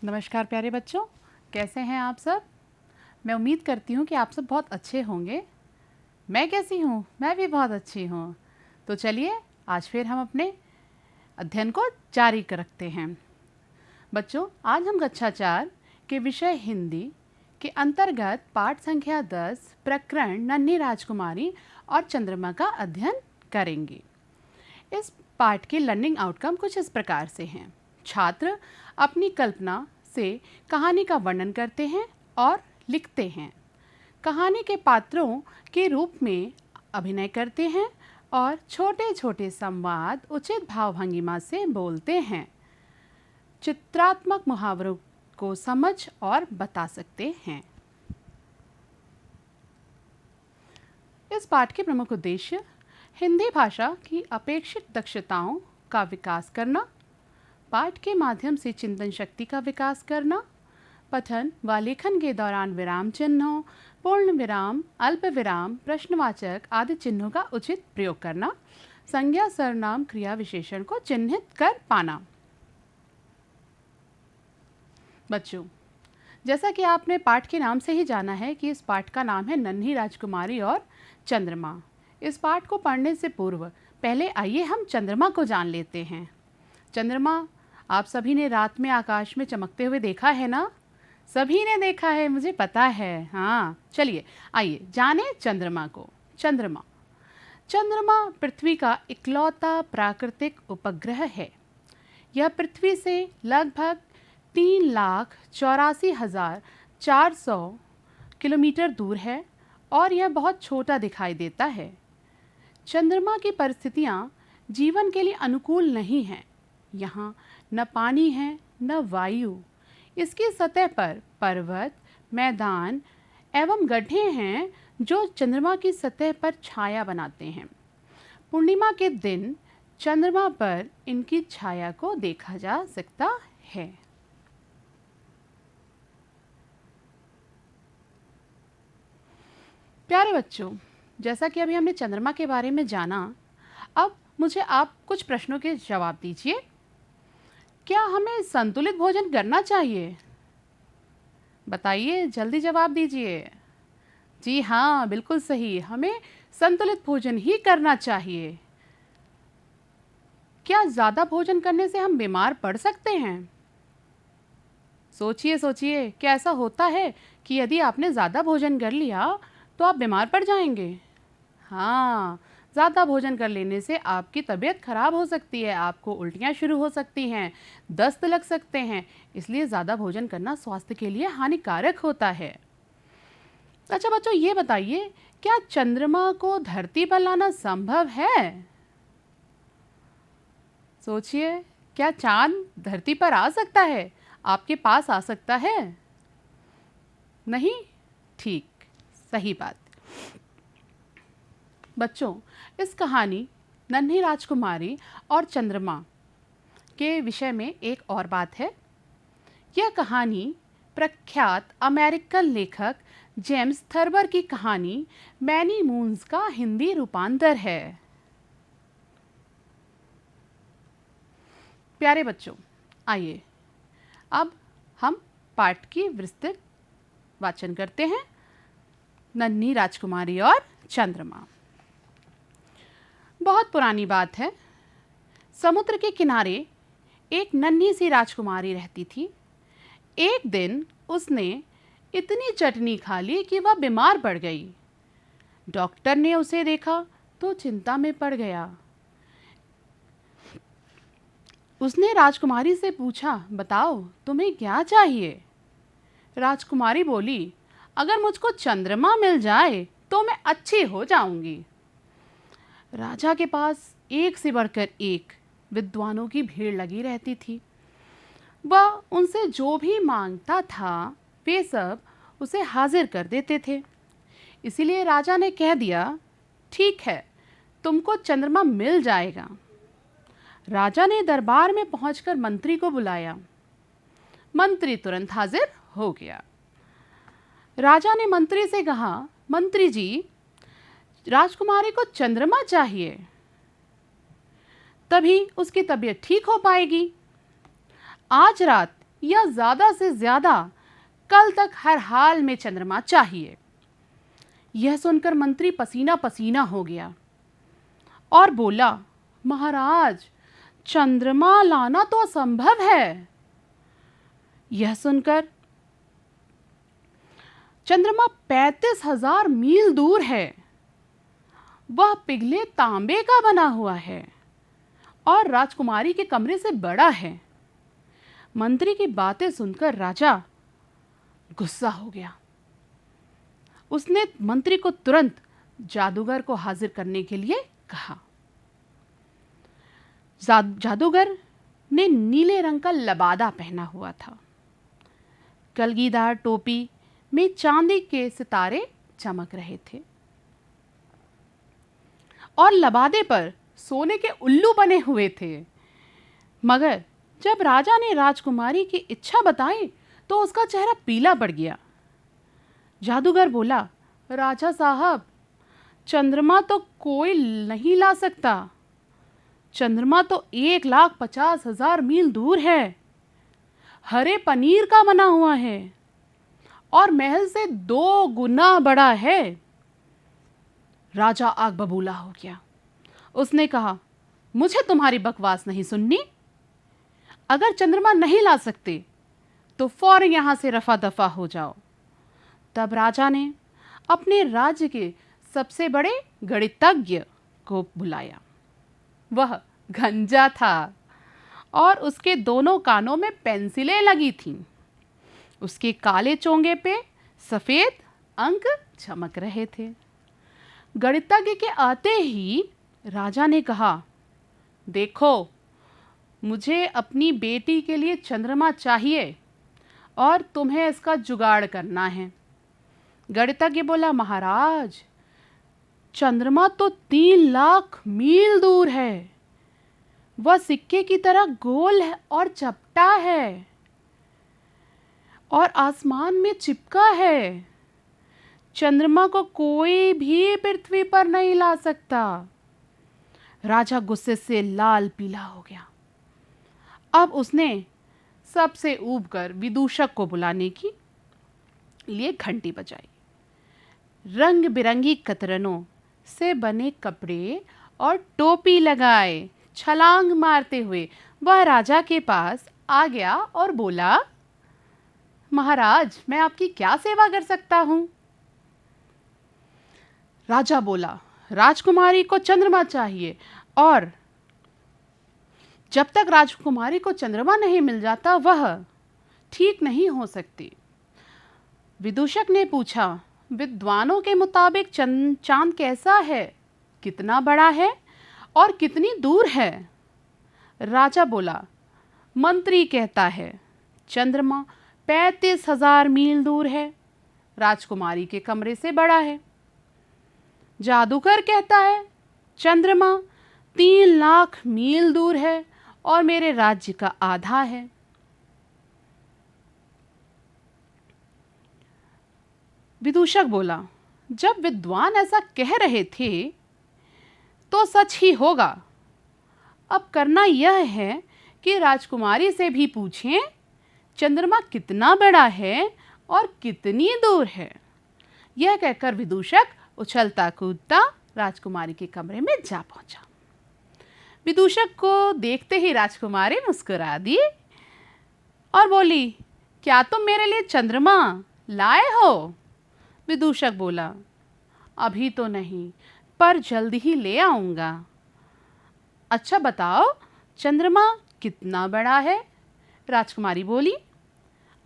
नमस्कार प्यारे बच्चों, कैसे हैं आप सब। मैं उम्मीद करती हूँ कि आप सब बहुत अच्छे होंगे। मैं कैसी हूँ? मैं भी बहुत अच्छी हूँ। तो चलिए आज फिर हम अपने अध्ययन को जारी रखते हैं। बच्चों, आज हम कक्षा 4 के विषय हिंदी के अंतर्गत पाठ संख्या 10 प्रकरण नन्ही राजकुमारी और चंद्रमा का अध्ययन करेंगे। इस पाठ के लर्निंग आउटकम कुछ इस प्रकार से हैं। छात्र अपनी कल्पना से कहानी का वर्णन करते हैं और लिखते हैं, कहानी के पात्रों के रूप में अभिनय करते हैं और छोटे छोटे संवाद उचित भावभंगिमा से बोलते हैं। चित्रात्मक मुहावरों को समझ और बता सकते हैं। इस पाठ के प्रमुख उद्देश्य हिंदी भाषा की अपेक्षित दक्षताओं का विकास करना, पाठ के माध्यम से चिंतन शक्ति का विकास करना, पठन व लेखन के दौरान विराम चिन्हों, पूर्ण विराम, अल्प विराम, प्रश्नवाचक आदि चिन्हों का उचित प्रयोग करना, संज्ञा, सर्वनाम, क्रिया विशेषण को चिन्हित कर पाना। बच्चों, जैसा कि आपने पाठ के नाम से ही जाना है कि इस पाठ का नाम है नन्ही राजकुमारी और चंद्रमा। इस पाठ को पढ़ने से पूर्व पहले आइए हम चंद्रमा को जान लेते हैं। चंद्रमा आप सभी ने रात में आकाश में चमकते हुए देखा है ना? सभी ने देखा है, मुझे पता है। हाँ, चलिए आइए जाने चंद्रमा को। चंद्रमा पृथ्वी का इकलौता प्राकृतिक उपग्रह है। यह पृथ्वी से लगभग 3,84,400 किलोमीटर दूर है और यह बहुत छोटा दिखाई देता है। चंद्रमा की परिस्थितियाँ जीवन के लिए अनुकूल नहीं हैं। यहाँ न पानी है न वायु। इसकी सतह पर पर्वत, मैदान एवं गड्ढे हैं जो चंद्रमा की सतह पर छाया बनाते हैं। पूर्णिमा के दिन चंद्रमा पर इनकी छाया को देखा जा सकता है। प्यारे बच्चों, जैसा कि अभी हमने चंद्रमा के बारे में जाना, अब मुझे आप कुछ प्रश्नों के जवाब दीजिए। क्या हमें संतुलित भोजन करना चाहिए? बताइए, जल्दी जवाब दीजिए। जी हाँ, बिल्कुल सही, हमें संतुलित भोजन ही करना चाहिए। क्या ज़्यादा भोजन करने से हम बीमार पड़ सकते हैं? सोचिए सोचिए, क्या ऐसा होता है कि यदि आपने ज़्यादा भोजन कर लिया तो आप बीमार पड़ जाएंगे? हाँ, ज़्यादा भोजन कर लेने से आपकी तबीयत खराब हो सकती है, आपको उल्टियाँ शुरू हो सकती हैं, दस्त लग सकते हैं। इसलिए ज़्यादा भोजन करना स्वास्थ्य के लिए हानिकारक होता है। अच्छा बच्चों, ये बताइए, क्या चंद्रमा को धरती पर लाना संभव है? सोचिए, क्या चांद धरती पर आ सकता है? आपके पास आ सकता है? नहीं? ठीक, सही बात। बच्चों, इस कहानी नन्ही राजकुमारी और चंद्रमा के विषय में एक और बात है। यह कहानी प्रख्यात अमेरिकन लेखक जेम्स थर्बर की कहानी मैनी मून्स का हिंदी रूपांतर है। प्यारे बच्चों, आइए अब हम पाठ की विस्तृत वाचन करते हैं। नन्ही राजकुमारी और चंद्रमा। बहुत पुरानी बात है। समुद्र के किनारे एक नन्ही सी राजकुमारी रहती थी। एक दिन उसने इतनी चटनी खा ली कि वह बीमार पड़ गई। डॉक्टर ने उसे देखा तो चिंता में पड़ गया। उसने राजकुमारी से पूछा, बताओ तुम्हें क्या चाहिए? राजकुमारी बोली, अगर मुझको चंद्रमा मिल जाए तो मैं अच्छी हो जाऊंगी। राजा के पास एक से बढ़कर एक विद्वानों की भीड़ लगी रहती थी। वह उनसे जो भी मांगता था वे सब उसे हाजिर कर देते थे। इसीलिए राजा ने कह दिया, ठीक है, तुमको चंद्रमा मिल जाएगा। राजा ने दरबार में पहुंचकर मंत्री को बुलाया। मंत्री तुरंत हाजिर हो गया। राजा ने मंत्री से कहा, मंत्री जी, राजकुमारी को चंद्रमा चाहिए, तभी उसकी तबीयत ठीक हो पाएगी। आज रात या ज़्यादा से ज़्यादा कल तक हर हाल में चंद्रमा चाहिए। यह सुनकर मंत्री पसीना पसीना हो गया और बोला, महाराज, चंद्रमा लाना तो असंभव है। यह सुनकर, चंद्रमा 35,000 मील दूर है। वह पिघले तांबे का बना हुआ है और राजकुमारी के कमरे से बड़ा है। मंत्री की बातें सुनकर राजा गुस्सा हो गया। उसने मंत्री को तुरंत जादूगर को हाजिर करने के लिए कहा। जादूगर ने नीले रंग का लबादा पहना हुआ था। कलगीदार टोपी में चांदी के सितारे चमक रहे थे और लबादे पर सोने के उल्लू बने हुए थे। मगर जब राजा ने राजकुमारी की इच्छा बताई तो उसका चेहरा पीला पड़ गया। जादूगर बोला, राजा साहब, चंद्रमा तो कोई नहीं ला सकता। चंद्रमा तो 1,50,000 मील दूर है, हरे पनीर का बना हुआ है और महल से 2 गुना बड़ा है। राजा आग बबूला हो गया। उसने कहा, मुझे तुम्हारी बकवास नहीं सुननी। अगर चंद्रमा नहीं ला सकते तो फौरन यहां से रफा दफा हो जाओ। तब राजा ने अपने राज्य के सबसे बड़े गणितज्ञ को बुलाया। वह गंजा था और उसके दोनों कानों में पेंसिलें लगी थीं। उसके काले चोंगे पे सफेद अंक चमक रहे थे। गणितज्ञ के आते ही राजा ने कहा, देखो, मुझे अपनी बेटी के लिए चंद्रमा चाहिए और तुम्हें इसका जुगाड़ करना है। गणितज्ञ बोला, महाराज, चंद्रमा तो 3 लाख मील दूर है। वह सिक्के की तरह गोल है और चपटा है और आसमान में चिपका है। चंद्रमा को कोई भी पृथ्वी पर नहीं ला सकता। राजा गुस्से से लाल पीला हो गया। अब उसने सबसे ऊब कर विदूषक को बुलाने की लिए घंटी बजाई। रंग बिरंगी कतरनों से बने कपड़े और टोपी लगाए छलांग मारते हुए वह राजा के पास आ गया और बोला, महाराज, मैं आपकी क्या सेवा कर सकता हूं? राजा बोला, राजकुमारी को चंद्रमा चाहिए और जब तक राजकुमारी को चंद्रमा नहीं मिल जाता वह ठीक नहीं हो सकती। विदूषक ने पूछा, विद्वानों के मुताबिक चांद कैसा है, कितना बड़ा है और कितनी दूर है? राजा बोला, मंत्री कहता है चंद्रमा 35,000 मील दूर है, राजकुमारी के कमरे से बड़ा है। जादूगर कहता है चंद्रमा 3 लाख मील दूर है और मेरे राज्य का आधा है। विदूषक बोला, जब विद्वान ऐसा कह रहे थे तो सच ही होगा। अब करना यह है कि राजकुमारी से भी पूछें चंद्रमा कितना बड़ा है और कितनी दूर है। यह कहकर विदूषक उछलता कूदता राजकुमारी के कमरे में जा पहुंचा। विदूषक को देखते ही राजकुमारी मुस्कुरा दी और बोली, क्या तुम मेरे लिए चंद्रमा लाए हो? विदूषक बोला, अभी तो नहीं, पर जल्दी ही ले आऊंगा। अच्छा बताओ, चंद्रमा कितना बड़ा है? राजकुमारी बोली,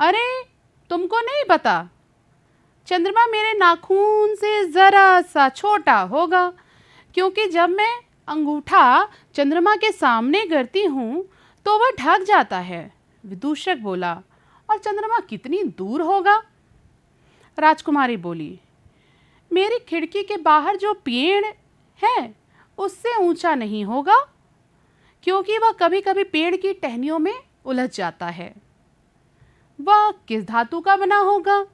अरे तुमको नहीं पता, चंद्रमा मेरे नाखून से जरा सा छोटा होगा, क्योंकि जब मैं अंगूठा चंद्रमा के सामने करती हूँ तो वह ढक जाता है। विदूषक बोला, और चंद्रमा कितनी दूर होगा? राजकुमारी बोली, मेरी खिड़की के बाहर जो पेड़ है उससे ऊंचा नहीं होगा, क्योंकि वह कभी कभी पेड़ की टहनियों में उलझ जाता है। वह किस धातु का बना होगा?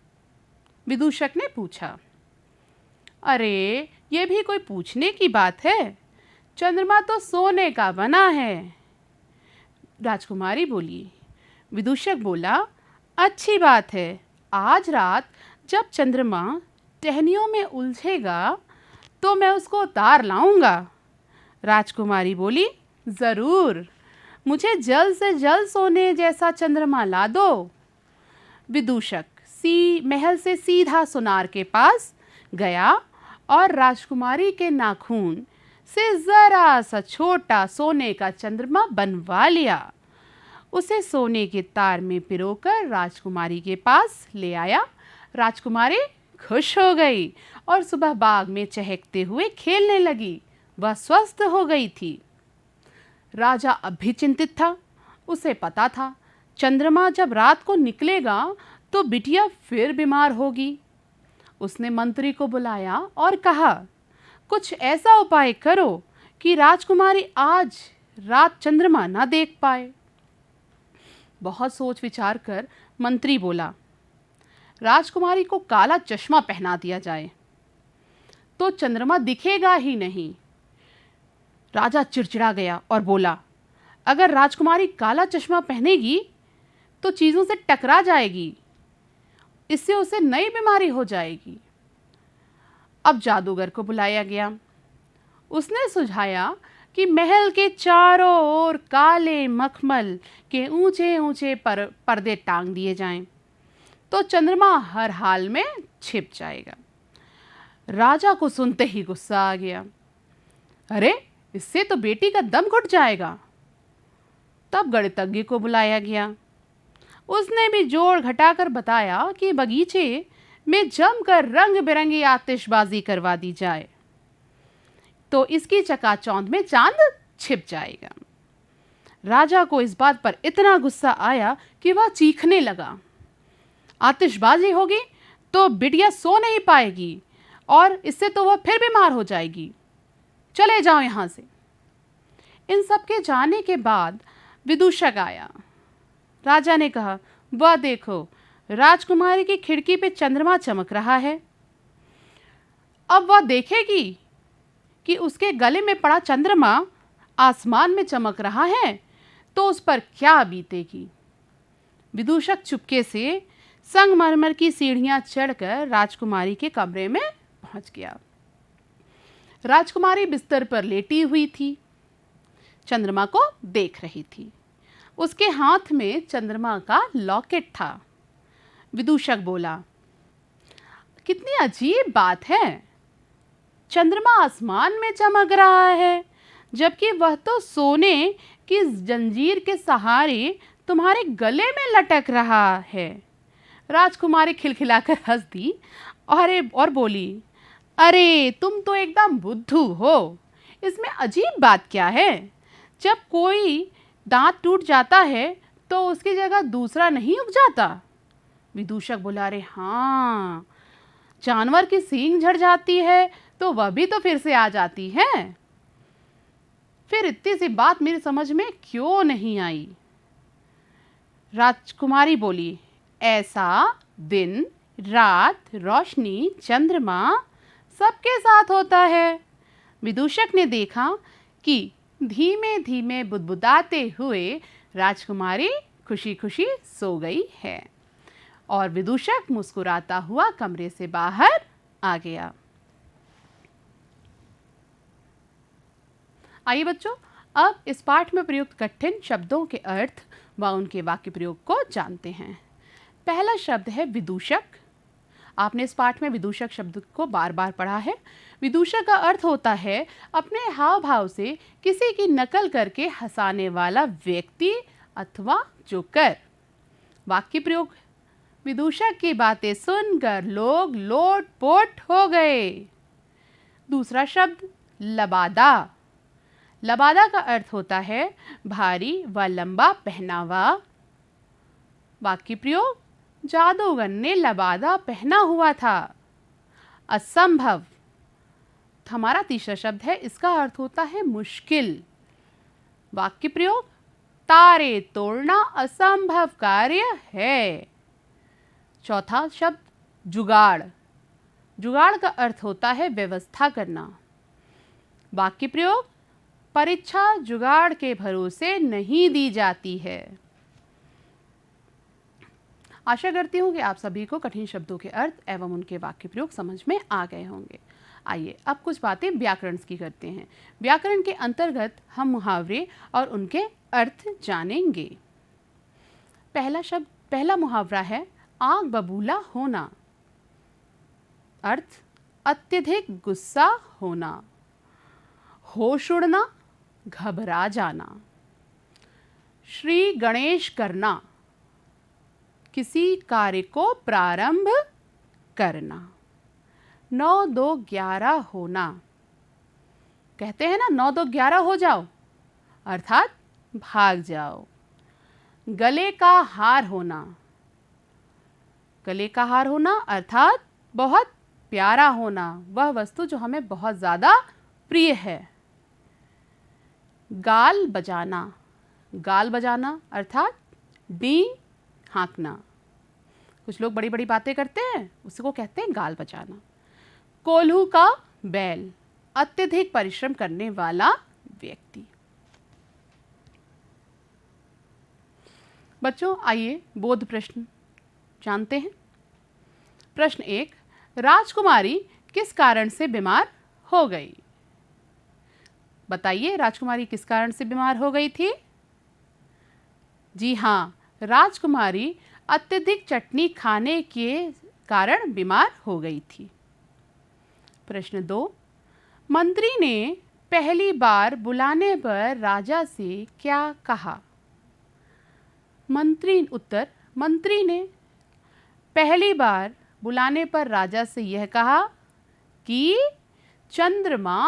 विदूषक ने पूछा। अरे, ये भी कोई पूछने की बात है, चंद्रमा तो सोने का बना है। राजकुमारी बोली, विदूषक बोला, अच्छी बात है, आज रात जब चंद्रमा टहनियों में उलझेगा तो मैं उसको उतार लाऊंगा। राजकुमारी बोली, ज़रूर, मुझे जल्द से जल्द सोने जैसा चंद्रमा ला दो। विदूषक महल से सीधा सोनार के पास गया और राजकुमारी के नाखून से ज़रा सा छोटा सोने का चंद्रमा बनवा लिया। उसे सोने के तार में पिरोकर राजकुमारी के पास ले आया। राजकुमारी खुश हो गई और सुबह बाग में चहकते हुए खेलने लगी। वह स्वस्थ हो गई थी। राजा अब भी चिंतित था। उसे पता था चंद्रमा जब रात को निकलेगा तो बिटिया फिर बीमार होगी। उसने मंत्री को बुलाया और कहा, कुछ ऐसा उपाय करो कि राजकुमारी आज रात चंद्रमा ना देख पाए। बहुत सोच विचार कर मंत्री बोला, राजकुमारी को काला चश्मा पहना दिया जाए तो चंद्रमा दिखेगा ही नहीं। राजा चिड़चिड़ा गया और बोला, अगर राजकुमारी काला चश्मा पहनेगी तो चीज़ों से टकरा जाएगी, इससे उसे नई बीमारी हो जाएगी। अब जादूगर को बुलाया गया। उसने सुझाया कि महल के चारों ओर काले मखमल के ऊंचे ऊंचे पर्दे टांग दिए जाएं, तो चंद्रमा हर हाल में छिप जाएगा। राजा को सुनते ही गुस्सा आ गया। अरे, इससे तो बेटी का दम घुट जाएगा। तब गणितज्ञ को बुलाया गया। उसने भी जोड़ घटाकर बताया कि बगीचे में जमकर रंग बिरंगी आतिशबाजी करवा दी जाए तो इसकी चकाचौंध में चांद छिप जाएगा। राजा को इस बात पर इतना गुस्सा आया कि वह चीखने लगा। आतिशबाजी होगी तो बिटिया सो नहीं पाएगी और इससे तो वह फिर बीमार हो जाएगी। चले जाओ यहाँ से। इन सब के जाने के बाद विदूषक आया। राजा ने कहा, वह देखो, राजकुमारी की खिड़की पे चंद्रमा चमक रहा है। अब वह देखेगी कि उसके गले में पड़ा चंद्रमा आसमान में चमक रहा है तो उस पर क्या बीतेगी। विदूषक चुपके से संगमरमर की सीढ़ियां चढ़कर राजकुमारी के कमरे में पहुंच गया। राजकुमारी बिस्तर पर लेटी हुई थी, चंद्रमा को देख रही थी। उसके हाथ में चंद्रमा का लॉकेट था। विदूषक बोला, कितनी अजीब बात है, चंद्रमा आसमान में चमक रहा है जबकि वह तो सोने की जंजीर के सहारे तुम्हारे गले में लटक रहा है। राजकुमारी खिलखिलाकर हंस दी और बोली, अरे तुम तो एकदम बुद्धू हो, इसमें अजीब बात क्या है। जब कोई दांत टूट जाता है तो उसकी जगह दूसरा नहीं उग जाता। विदूषक बोला, अरे हाँ, जानवर की सींग झड़ जाती है तो वह भी तो फिर से आ जाती है। फिर इतनी सी बात मेरी समझ में क्यों नहीं आई। राजकुमारी बोली, ऐसा दिन रात रोशनी चंद्रमा सबके साथ होता है। विदूषक ने देखा कि धीमे धीमे बुदबुदाते हुए राजकुमारी खुशी खुशी सो गई है और विदूषक मुस्कुराता हुआ कमरे से बाहर आ गया। आइए बच्चों, अब इस पाठ में प्रयुक्त कठिन शब्दों के अर्थ व उनके वाक्य प्रयोग को जानते हैं। पहला शब्द है विदूषक। आपने इस पाठ में विदूषक शब्द को बार बार पढ़ा है। विदूषक का अर्थ होता है अपने हाव भाव से किसी की नकल करके हंसाने वाला व्यक्ति अथवा जोकर। वाक्य प्रयोग, विदूषक की बातें सुनकर लोग लोटपोट हो गए। दूसरा शब्द लबादा। लबादा का अर्थ होता है भारी व लंबा पहनावा। वाक्य प्रयोग, जादूगर ने लबादा पहना हुआ था। असंभव। हमारा तीसरा शब्द है, इसका अर्थ होता है मुश्किल। वाक्य प्रयोग, तारे तोड़ना असंभव कार्य है। चौथा शब्द जुगाड़। जुगाड़ का अर्थ होता है व्यवस्था करना। वाक्य प्रयोग, परीक्षा जुगाड़ के भरोसे नहीं दी जाती है। आशा करती हूँ कि आप सभी को कठिन शब्दों के अर्थ एवं उनके वाक्य प्रयोग समझ में आ गए होंगे। आइए अब कुछ बातें व्याकरण की करते हैं। व्याकरण के अंतर्गत हम मुहावरे और उनके अर्थ जानेंगे। पहला मुहावरा है आग बबूला होना। अर्थ अत्यधिक गुस्सा होना, होश उड़ना, घबरा जाना। श्री गणेश करना, किसी कार्य को प्रारंभ करना। 9 2 11 होना, कहते हैं ना 9 2 11 हो जाओ, अर्थात भाग जाओ। गले का हार होना, गले का हार होना अर्थात बहुत प्यारा होना, वह वस्तु जो हमें बहुत ज़्यादा प्रिय है। गाल बजाना, गाल बजाना अर्थात डींग हाँकना। कुछ लोग बड़ी बड़ी बातें करते हैं, उसको कहते हैं गाल बजाना। कोल्हू का बैल, अत्यधिक परिश्रम करने वाला व्यक्ति। बच्चों आइए बोध प्रश्न जानते हैं। प्रश्न 1, राजकुमारी किस कारण से बीमार हो गई? बताइए राजकुमारी किस कारण से बीमार हो गई थी? जी हाँ, राजकुमारी अत्यधिक चटनी खाने के कारण बीमार हो गई थी। प्रश्न 2, मंत्री ने पहली बार बुलाने पर राजा से क्या कहा? मंत्री ने पहली बार बुलाने पर राजा से यह कहा कि चंद्रमा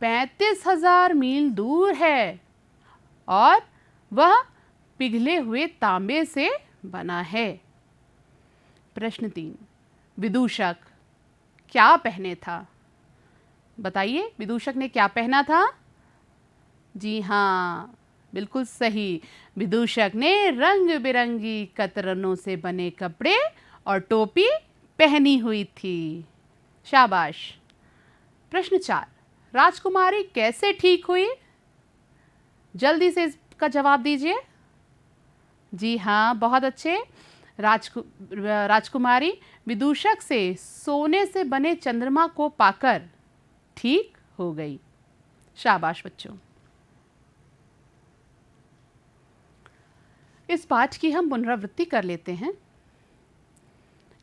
35,000 मील दूर है और वह पिघले हुए तांबे से बना है। प्रश्न 3, विदूषक क्या पहने था? बताइए विदूषक ने क्या पहना था? जी हाँ, बिल्कुल सही, विदूषक ने रंग बिरंगी कतरनों से बने कपड़े और टोपी पहनी हुई थी। शाबाश। प्रश्न 4, राजकुमारी कैसे ठीक हुई? जल्दी से इसका जवाब दीजिए। जी हाँ, बहुत अच्छे। राजकुमारी विदूषक से सोने से बने चंद्रमा को पाकर ठीक हो गई। शाबाश बच्चों। इस पाठ की हम पुनरावृत्ति कर लेते हैं।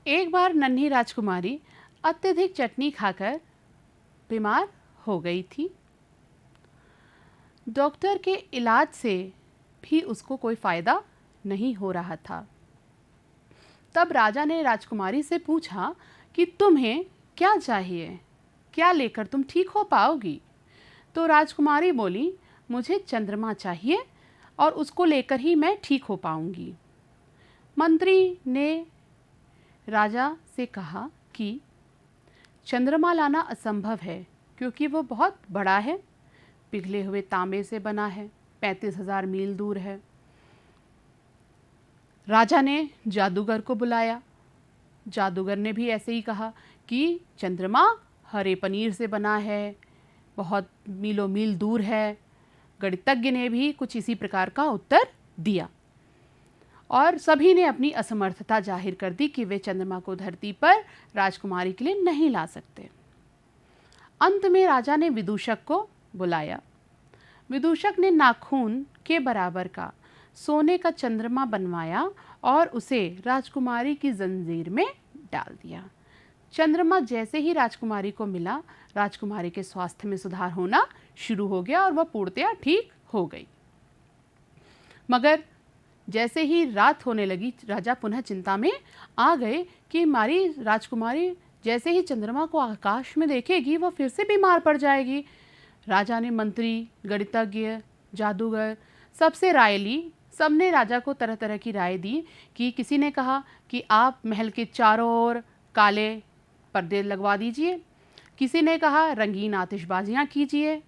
एक बार नन्ही राजकुमारी अत्यधिक चटनी खाकर बीमार हो गई थी। डॉक्टर के इलाज से भी उसको कोई फायदा नहीं हो रहा था। तब राजा ने राजकुमारी से पूछा कि तुम्हें क्या चाहिए, क्या लेकर तुम ठीक हो पाओगी? तो राजकुमारी बोली, मुझे चंद्रमा चाहिए और उसको लेकर ही मैं ठीक हो पाऊंगी। मंत्री ने राजा से कहा कि चंद्रमा लाना असंभव है क्योंकि वो बहुत बड़ा है, पिघले हुए तांबे से बना है, 35,000 मील दूर है। राजा ने जादूगर को बुलाया। जादूगर ने भी ऐसे ही कहा कि चंद्रमा हरे पनीर से बना है, बहुत मीलों मील दूर है। गणितज्ञ ने भी कुछ इसी प्रकार का उत्तर दिया और सभी ने अपनी असमर्थता जाहिर कर दी कि वे चंद्रमा को धरती पर राजकुमारी के लिए नहीं ला सकते। अंत में राजा ने विदूषक को बुलाया। विदूषक ने नाखून के बराबर का सोने का चंद्रमा बनवाया और उसे राजकुमारी की जंजीर में डाल दिया। चंद्रमा जैसे ही राजकुमारी को मिला, राजकुमारी के स्वास्थ्य में सुधार होना शुरू हो गया और वह पूर्णतया ठीक हो गई। मगर जैसे ही रात होने लगी, राजा पुनः चिंता में आ गए कि हमारी राजकुमारी जैसे ही चंद्रमा को आकाश में देखेगी वह फिर से बीमार पड़ जाएगी। राजा ने मंत्री, गणितज्ञ, जादूगर सबसे राय ली। सबने राजा को तरह तरह की राय दी कि किसी ने कहा कि आप महल के चारों ओर काले पर्दे लगवा दीजिए, किसी ने कहा रंगीन आतिशबाजियां कीजिए,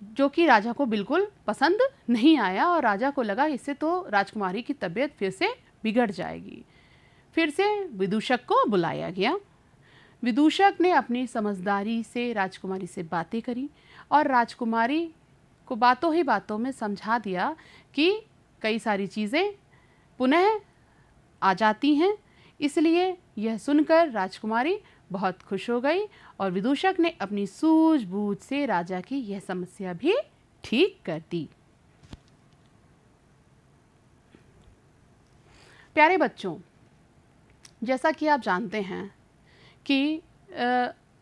जो कि राजा को बिल्कुल पसंद नहीं आया और राजा को लगा इससे तो राजकुमारी की तबीयत फिर से बिगड़ जाएगी। फिर से विदूषक को बुलाया गया। विदूषक ने अपनी समझदारी से राजकुमारी से बातें करी और राजकुमारी को बातों ही बातों में समझा दिया कि कई सारी चीज़ें पुनः आ जाती हैं। इसलिए यह सुनकर राजकुमारी बहुत खुश हो गई और विदूषक ने अपनी सूझबूझ से राजा की यह समस्या भी ठीक कर दी। प्यारे बच्चों, जैसा कि आप जानते हैं कि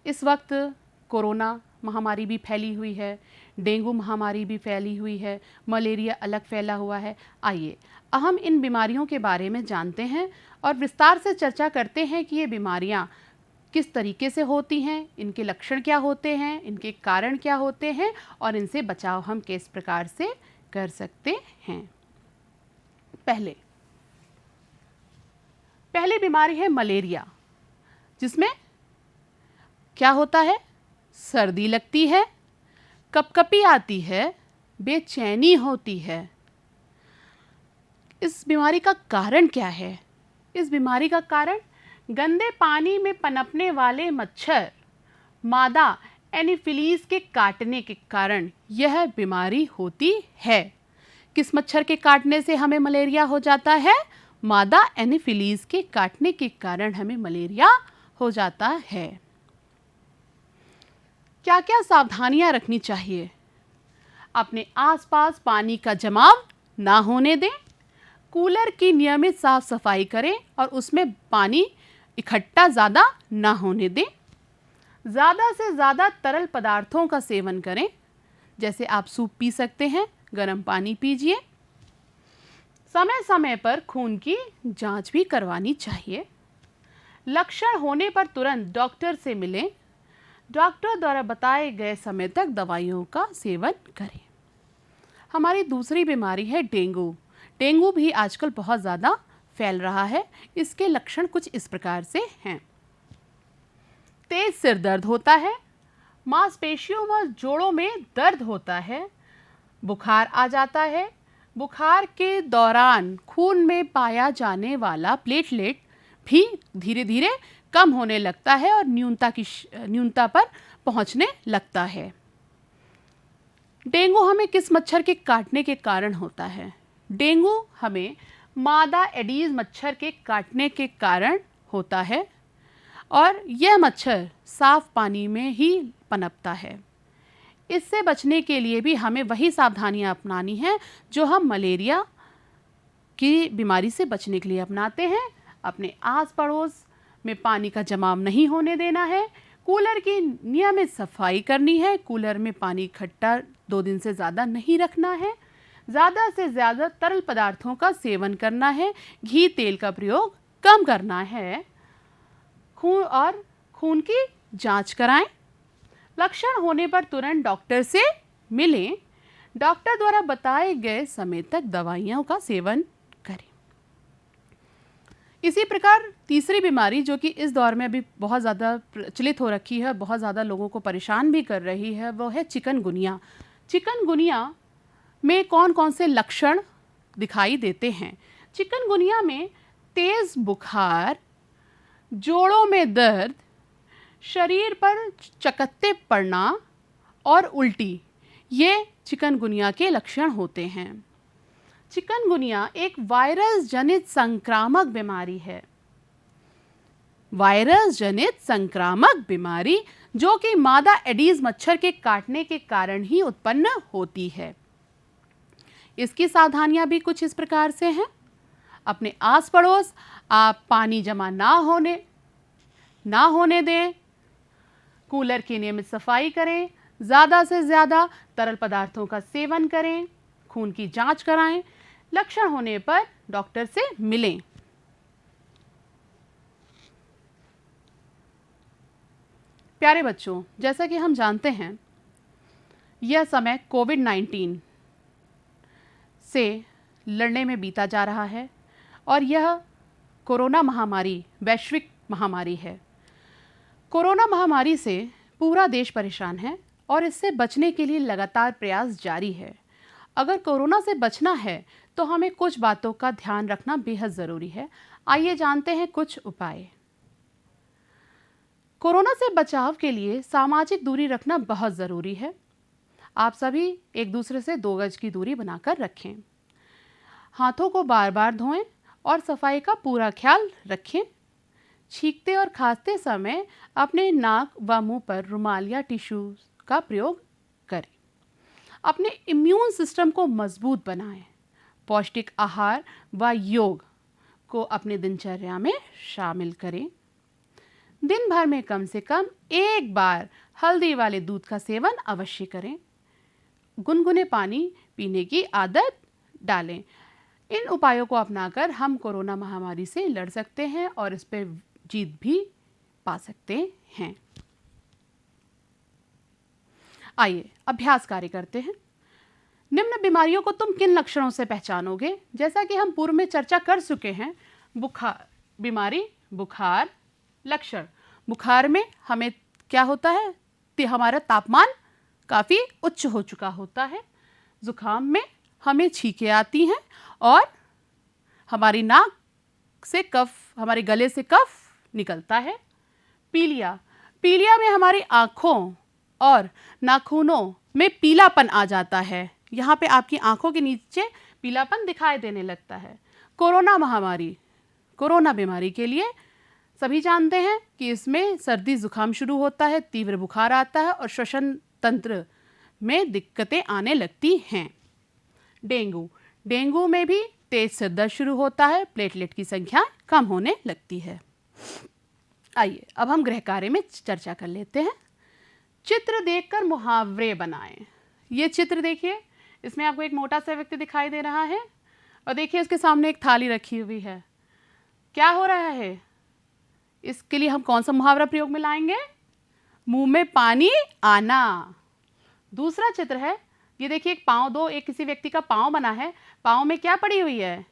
इस वक्त कोरोना महामारी भी फैली हुई है, डेंगू महामारी भी फैली हुई है, मलेरिया अलग फैला हुआ है। आइए हम इन बीमारियों के बारे में जानते हैं और विस्तार से चर्चा करते हैं कि ये बीमारियां किस तरीके से होती हैं, इनके लक्षण क्या होते हैं, इनके कारण क्या होते हैं और इनसे बचाव हम किस प्रकार से कर सकते हैं। पहली बीमारी है मलेरिया, जिसमें क्या होता है, सर्दी लगती है, कपकपी आती है, बेचैनी होती है। इस बीमारी का कारण क्या है? इस बीमारी का कारण गंदे पानी में पनपने वाले मच्छर मादा एनोफिलीज के काटने के कारण यह बीमारी होती है। किस मच्छर के काटने से हमें मलेरिया हो जाता है? मादा एनोफिलीज के काटने के कारण हमें मलेरिया हो जाता है। क्या क्या सावधानियां रखनी चाहिए? अपने आसपास पानी का जमाव ना होने दें, कूलर की नियमित साफ सफाई करें और उसमें पानी इकट्ठा ज़्यादा ना होने दें। ज़्यादा से ज़्यादा तरल पदार्थों का सेवन करें, जैसे आप सूप पी सकते हैं, गर्म पानी पीजिए। समय समय पर खून की जांच भी करवानी चाहिए। लक्षण होने पर तुरंत डॉक्टर से मिलें। डॉक्टर द्वारा बताए गए समय तक दवाइयों का सेवन करें। हमारी दूसरी बीमारी है डेंगू। डेंगू भी आजकल बहुत ज़्यादा फैल रहा है। इसके लक्षण कुछ इस प्रकार से हैं। तेज सिर दर्द होता है, मांसपेशियों व जोड़ों में दर्द होता है, बुखार आ जाता है। बुखार के दौरान खून में पाया जाने वाला प्लेटलेट भी धीरे धीरे कम होने लगता है और न्यूनता पर पहुंचने लगता है। डेंगू हमें किस मच्छर के काटने के कारण होता है? डेंगू हमें मादा एडीज मच्छर के काटने के कारण होता है और यह मच्छर साफ पानी में ही पनपता है। इससे बचने के लिए भी हमें वही सावधानियां अपनानी हैं जो हम मलेरिया की बीमारी से बचने के लिए अपनाते हैं। अपने आस पड़ोस में पानी का जमाव नहीं होने देना है, कूलर की नियमित सफाई करनी है, कूलर में पानी इकट्ठा 2 दिन से ज़्यादा नहीं रखना है, ज़्यादा से ज़्यादा तरल पदार्थों का सेवन करना है, घी तेल का प्रयोग कम करना है, खून की जांच कराएं। लक्षण होने पर तुरंत डॉक्टर से मिलें। डॉक्टर द्वारा बताए गए समय तक दवाइयों का सेवन करें। इसी प्रकार तीसरी बीमारी जो कि इस दौर में अभी बहुत ज़्यादा प्रचलित हो रखी है, बहुत ज़्यादा लोगों को परेशान भी कर रही है, वो है चिकनगुनिया। चिकनगुनिया में कौन कौन से लक्षण दिखाई देते हैं? चिकनगुनिया में तेज़ बुखार, जोड़ों में दर्द, शरीर पर चकत्ते पड़ना और उल्टी, ये चिकनगुनिया के लक्षण होते हैं। चिकनगुनिया एक वायरस जनित संक्रामक बीमारी है। वायरस जनित संक्रामक बीमारी जो कि मादा एडीज मच्छर के काटने के कारण ही उत्पन्न होती है। इसकी सावधानियां भी कुछ इस प्रकार से हैं। अपने आस पड़ोस आप पानी जमा ना होने दें, कूलर की नियमित सफाई करें, ज़्यादा से ज़्यादा तरल पदार्थों का सेवन करें, खून की जांच कराएं, लक्षण होने पर डॉक्टर से मिलें। प्यारे बच्चों, जैसा कि हम जानते हैं यह समय कोविड-19 से लड़ने में बीता जा रहा है और यह कोरोना महामारी वैश्विक महामारी है। कोरोना महामारी से पूरा देश परेशान है और इससे बचने के लिए लगातार प्रयास जारी है। अगर कोरोना से बचना है तो हमें कुछ बातों का ध्यान रखना बेहद ज़रूरी है। आइए जानते हैं कुछ उपाय। कोरोना से बचाव के लिए सामाजिक दूरी रखना बहुत ज़रूरी है। आप सभी एक दूसरे से 2 गज की दूरी बनाकर रखें। हाथों को बार बार धोएं और सफाई का पूरा ख्याल रखें। छींकते और खांसते समय अपने नाक व मुंह पर रुमाल या टिश्यू का प्रयोग करें। अपने इम्यून सिस्टम को मजबूत बनाएं। पौष्टिक आहार व योग को अपनी दिनचर्या में शामिल करें। दिन भर में कम से कम एक बार हल्दी वाले दूध का सेवन अवश्य करें। गुनगुने पानी पीने की आदत डालें। इन उपायों को अपनाकर हम कोरोना महामारी से लड़ सकते हैं और इस पर जीत भी पा सकते हैं। आइए अभ्यास कार्य करते हैं। निम्न बीमारियों को तुम किन लक्षणों से पहचानोगे? जैसा कि हम पूर्व में चर्चा कर चुके हैं, बुखार बीमारी, बुखार लक्षण। बुखार में हमें क्या होता है? हमारा तापमान काफ़ी उच्च हो चुका होता है। जुकाम में हमें छींकें आती हैं और हमारी नाक से कफ, हमारे गले से कफ निकलता है। पीलिया में हमारी आँखों और नाखूनों में पीलापन आ जाता है। यहाँ पे आपकी आँखों के नीचे पीलापन दिखाई देने लगता है। कोरोना बीमारी के लिए सभी जानते हैं कि इसमें सर्दी जुकाम शुरू होता है, तीव्र बुखार आता है और श्वसन तंत्र में दिक्कतें आने लगती हैं। डेंगू में भी तेज सिर दर्द शुरू होता है, प्लेटलेट की संख्या कम होने लगती है। आइए अब हम गृह कार्य में चर्चा कर लेते हैं। चित्र देखकर मुहावरे बनाएं। ये चित्र देखिए, इसमें आपको एक मोटा सा व्यक्ति दिखाई दे रहा है और देखिए उसके सामने एक थाली रखी हुई है। क्या हो रहा है? इसके लिए हम कौन सा मुहावरा प्रयोग में लाएंगे? मुंह में पानी आना। दूसरा चित्र है, ये देखिए एक किसी व्यक्ति का पाँव बना है। पाँव में क्या पड़ी हुई है?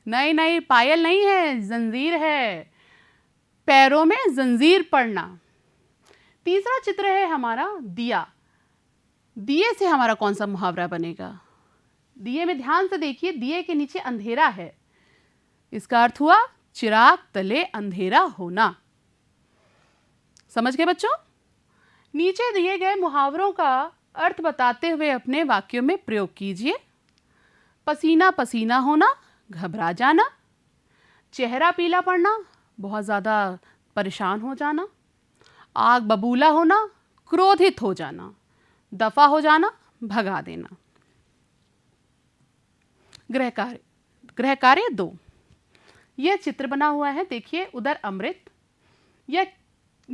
नहीं, पायल नहीं है, जंजीर है। पैरों में जंजीर पड़ना। तीसरा चित्र है हमारा दिया। दिए से हमारा कौन सा मुहावरा बनेगा? दिए में ध्यान से देखिए, दिए के नीचे अंधेरा है। इसका अर्थ हुआ चिराग तले अंधेरा होना। समझ गए बच्चों? नीचे दिए गए मुहावरों का अर्थ बताते हुए अपने वाक्यों में प्रयोग कीजिए। पसीना पसीना होना, घबरा जाना। चेहरा पीला पड़ना, बहुत ज़्यादा परेशान हो जाना। आग बबूला होना, क्रोधित हो जाना। दफा हो जाना, भगा देना। गृह कार्य 2। यह चित्र बना हुआ है, देखिए उधर अमृत। यह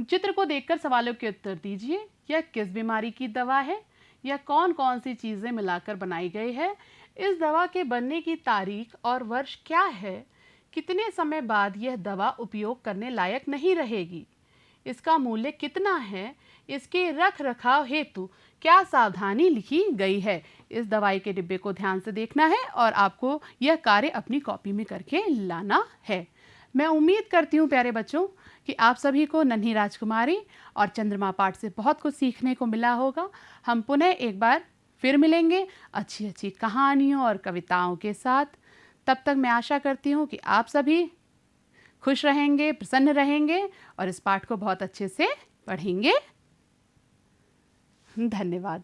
चित्र को देखकर सवालों के उत्तर दीजिए। यह किस बीमारी की दवा है? यह कौन कौन सी चीज़ें मिलाकर बनाई गई है? इस दवा के बनने की तारीख और वर्ष क्या है? कितने समय बाद यह दवा उपयोग करने लायक नहीं रहेगी? इसका मूल्य कितना है? इसके रख रखाव हेतु क्या सावधानी लिखी गई है? इस दवाई के डिब्बे को ध्यान से देखना है और आपको यह कार्य अपनी कॉपी में करके लाना है। मैं उम्मीद करती हूँ प्यारे बच्चों कि आप सभी को नन्ही राजकुमारी और चंद्रमा पाठ से बहुत कुछ सीखने को मिला होगा। हम पुनः एक बार फिर मिलेंगे अच्छी अच्छी कहानियों और कविताओं के साथ। तब तक मैं आशा करती हूँ कि आप सभी खुश रहेंगे, प्रसन्न रहेंगे और इस पाठ को बहुत अच्छे से पढ़ेंगे। धन्यवाद।